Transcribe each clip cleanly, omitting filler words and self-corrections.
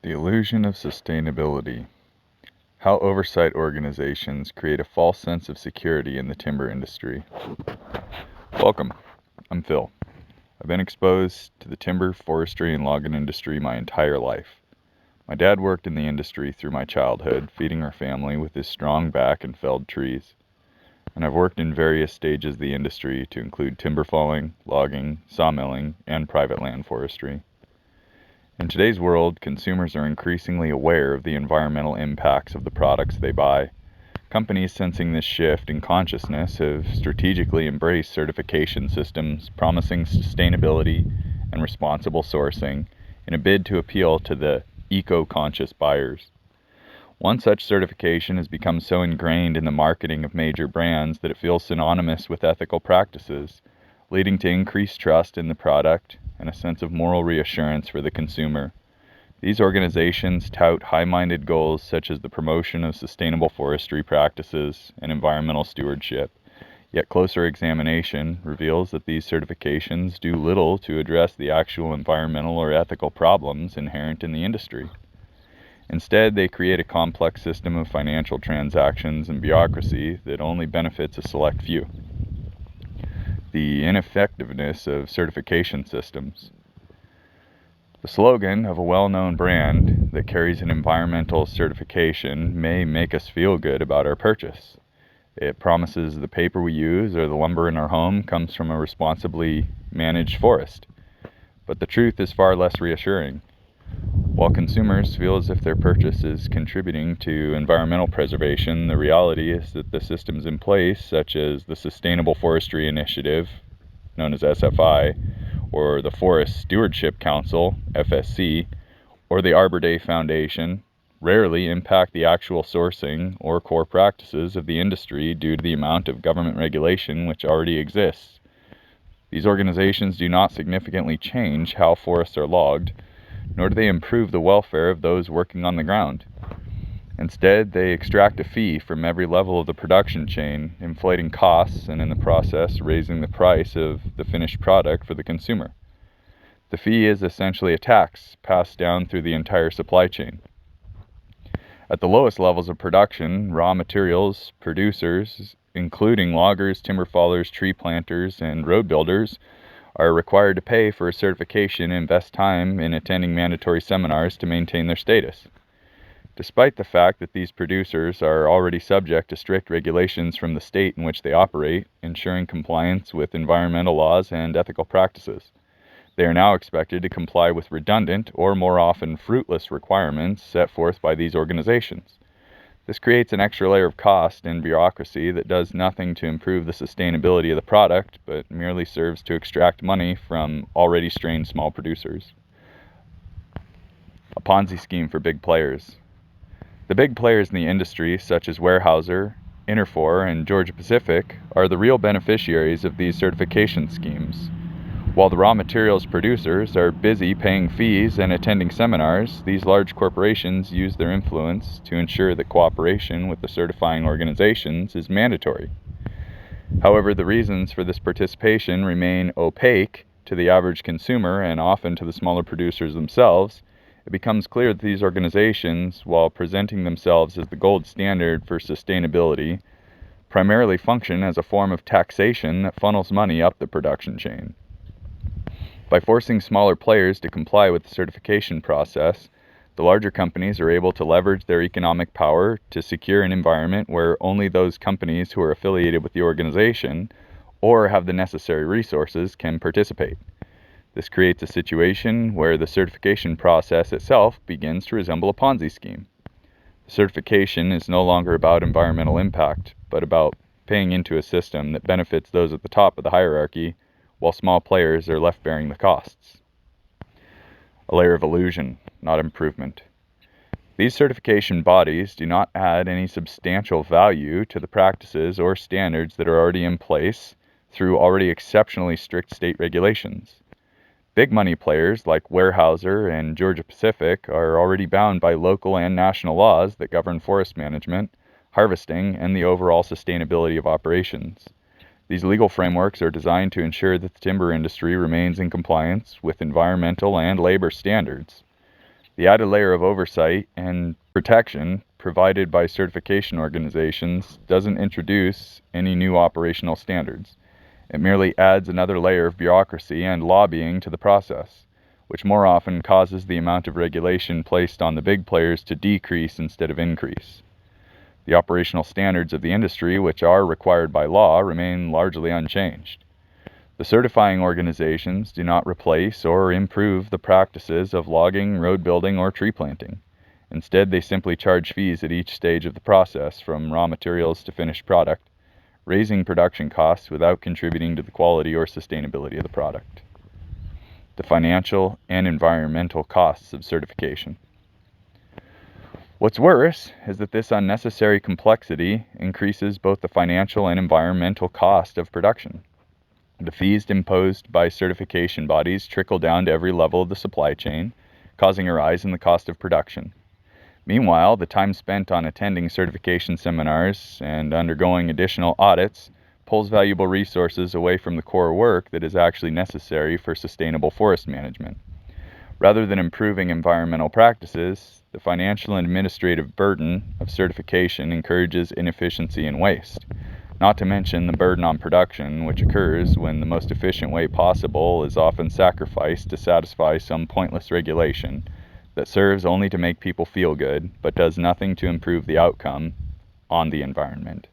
The illusion of sustainability. How oversight organizations create a false sense of security in the timber industry. Welcome, I'm Phil. I've been exposed to the timber, forestry, and logging industry my entire life. My dad worked in the industry through my childhood, feeding our family with his strong back and felled trees. And I've worked in various stages of the industry to include timber falling, logging, sawmilling, and private land forestry. In today's world, consumers are increasingly aware of the environmental impacts of the products they buy. Companies sensing this shift in consciousness have strategically embraced certification systems promising sustainability and responsible sourcing in a bid to appeal to the eco-conscious buyers. One such certification has become so ingrained in the marketing of major brands that it feels synonymous with ethical practices, leading to increased trust in the product and a sense of moral reassurance for the consumer. These organizations tout high-minded goals such as the promotion of sustainable forestry practices and environmental stewardship, yet closer examination reveals that these certifications do little to address the actual environmental or ethical problems inherent in the industry. Instead, they create a complex system of financial transactions and bureaucracy that only benefits a select few. The ineffectiveness of certification systems. The slogan of a well-known brand that carries an environmental certification may make us feel good about our purchase. It promises the paper we use or the lumber in our home comes from a responsibly managed forest. But the truth is far less reassuring. While consumers feel as if their purchase is contributing to environmental preservation, the reality is that the systems in place, such as the Sustainable Forestry Initiative, known as SFI, or the Forest Stewardship Council, FSC, or the Arbor Day Foundation, rarely impact the actual sourcing or core practices of the industry due to the amount of government regulation which already exists. These organizations do not significantly change how forests are logged, nor do they improve the welfare of those working on the ground. Instead, they extract a fee from every level of the production chain, inflating costs and in the process raising the price of the finished product for the consumer. The fee is essentially a tax passed down through the entire supply chain. At the lowest levels of production, raw materials producers, including loggers, timber fallers, tree planters, and road builders, are required to pay for a certification and invest time in attending mandatory seminars to maintain their status. Despite the fact that these producers are already subject to strict regulations from the state in which they operate, ensuring compliance with environmental laws and ethical practices, they are now expected to comply with redundant or more often fruitless requirements set forth by these organizations. This creates an extra layer of cost and bureaucracy that does nothing to improve the sustainability of the product, but merely serves to extract money from already strained small producers. A Ponzi scheme for big players. The big players in the industry, such as Weyerhaeuser, Interfor, and Georgia Pacific, are the real beneficiaries of these certification schemes. While the raw materials producers are busy paying fees and attending seminars, these large corporations use their influence to ensure that cooperation with the certifying organizations is mandatory. However, the reasons for this participation remain opaque to the average consumer and often to the smaller producers themselves. It becomes clear that these organizations, while presenting themselves as the gold standard for sustainability, primarily function as a form of taxation that funnels money up the production chain. By forcing smaller players to comply with the certification process, the larger companies are able to leverage their economic power to secure an environment where only those companies who are affiliated with the organization or have the necessary resources can participate. This creates a situation where the certification process itself begins to resemble a Ponzi scheme. Certification is no longer about environmental impact, but about paying into a system that benefits those at the top of the hierarchy, while small players are left bearing the costs. A layer of illusion, not improvement. These certification bodies do not add any substantial value to the practices or standards that are already in place through already exceptionally strict state regulations. Big money players like Weyerhaeuser and Georgia Pacific are already bound by local and national laws that govern forest management, harvesting, and the overall sustainability of operations. These legal frameworks are designed to ensure that the timber industry remains in compliance with environmental and labor standards. The added layer of oversight and protection provided by certification organizations doesn't introduce any new operational standards. It merely adds another layer of bureaucracy and lobbying to the process, which more often causes the amount of regulation placed on the big players to decrease instead of increase. The operational standards of the industry, which are required by law, remain largely unchanged. The certifying organizations do not replace or improve the practices of logging, road building, or tree planting. Instead, they simply charge fees at each stage of the process, from raw materials to finished product, raising production costs without contributing to the quality or sustainability of the product. The financial and environmental costs of certification. What's worse is that this unnecessary complexity increases both the financial and environmental cost of production. The fees imposed by certification bodies trickle down to every level of the supply chain, causing a rise in the cost of production. Meanwhile, the time spent on attending certification seminars and undergoing additional audits pulls valuable resources away from the core work that is actually necessary for sustainable forest management. Rather than improving environmental practices, the financial and administrative burden of certification encourages inefficiency and waste, not to mention the burden on production, which occurs when the most efficient way possible is often sacrificed to satisfy some pointless regulation that serves only to make people feel good, but does nothing to improve the outcome on the environment.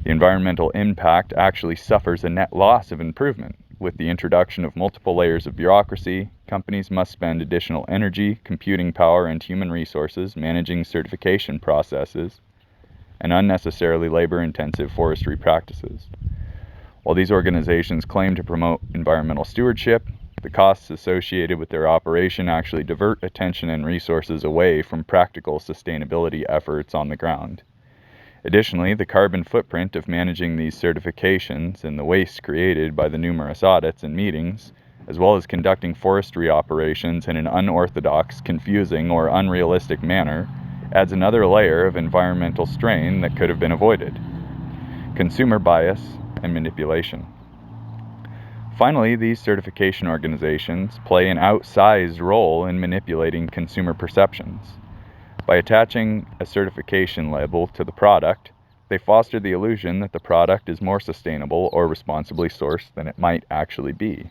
The environmental impact actually suffers a net loss of improvement. With the introduction of multiple layers of bureaucracy, companies must spend additional energy, computing power, and human resources managing certification processes and unnecessarily labor-intensive forestry practices. While these organizations claim to promote environmental stewardship, the costs associated with their operation actually divert attention and resources away from practical sustainability efforts on the ground. Additionally, the carbon footprint of managing these certifications and the waste created by the numerous audits and meetings, as well as conducting forestry operations in an unorthodox, confusing, or unrealistic manner, adds another layer of environmental strain that could have been avoided. Consumer bias and manipulation. Finally, these certification organizations play an outsized role in manipulating consumer perceptions. By attaching a certification label to the product, they foster the illusion that the product is more sustainable or responsibly sourced than it might actually be.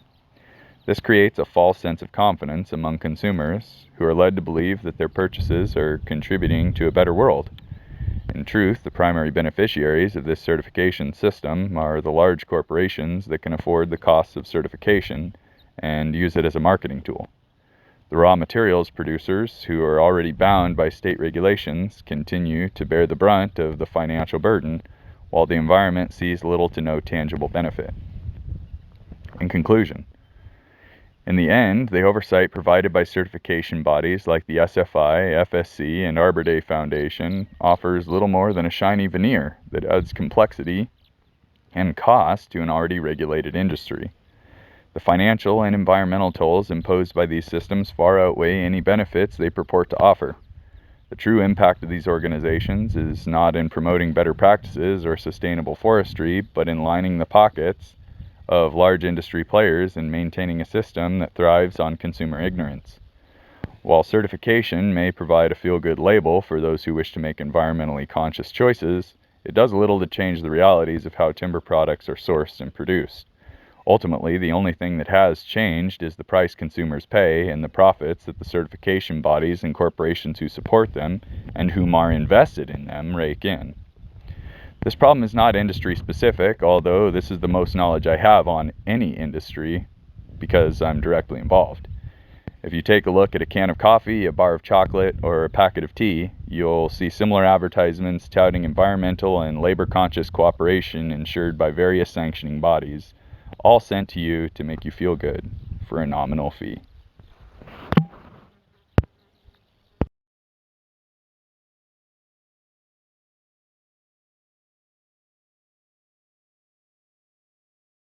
This creates a false sense of confidence among consumers, who are led to believe that their purchases are contributing to a better world. In truth, the primary beneficiaries of this certification system are the large corporations that can afford the costs of certification and use it as a marketing tool. The raw materials producers, who are already bound by state regulations, continue to bear the brunt of the financial burden, while the environment sees little to no tangible benefit. In conclusion, in the end, the oversight provided by certification bodies like the SFI, FSC, and Arbor Day Foundation offers little more than a shiny veneer that adds complexity and cost to an already regulated industry. The financial and environmental tolls imposed by these systems far outweigh any benefits they purport to offer. The true impact of these organizations is not in promoting better practices or sustainable forestry, but in lining the pockets of large industry players and maintaining a system that thrives on consumer ignorance. While certification may provide a feel-good label for those who wish to make environmentally conscious choices, it does little to change the realities of how timber products are sourced and produced. Ultimately, the only thing that has changed is the price consumers pay and the profits that the certification bodies and corporations who support them and whom are invested in them rake in. This problem is not industry specific, although this is the most knowledge I have on any industry because I'm directly involved. If you take a look at a can of coffee, a bar of chocolate, or a packet of tea, you'll see similar advertisements touting environmental and labor-conscious cooperation ensured by various sanctioning bodies, all sent to you to make you feel good for a nominal fee.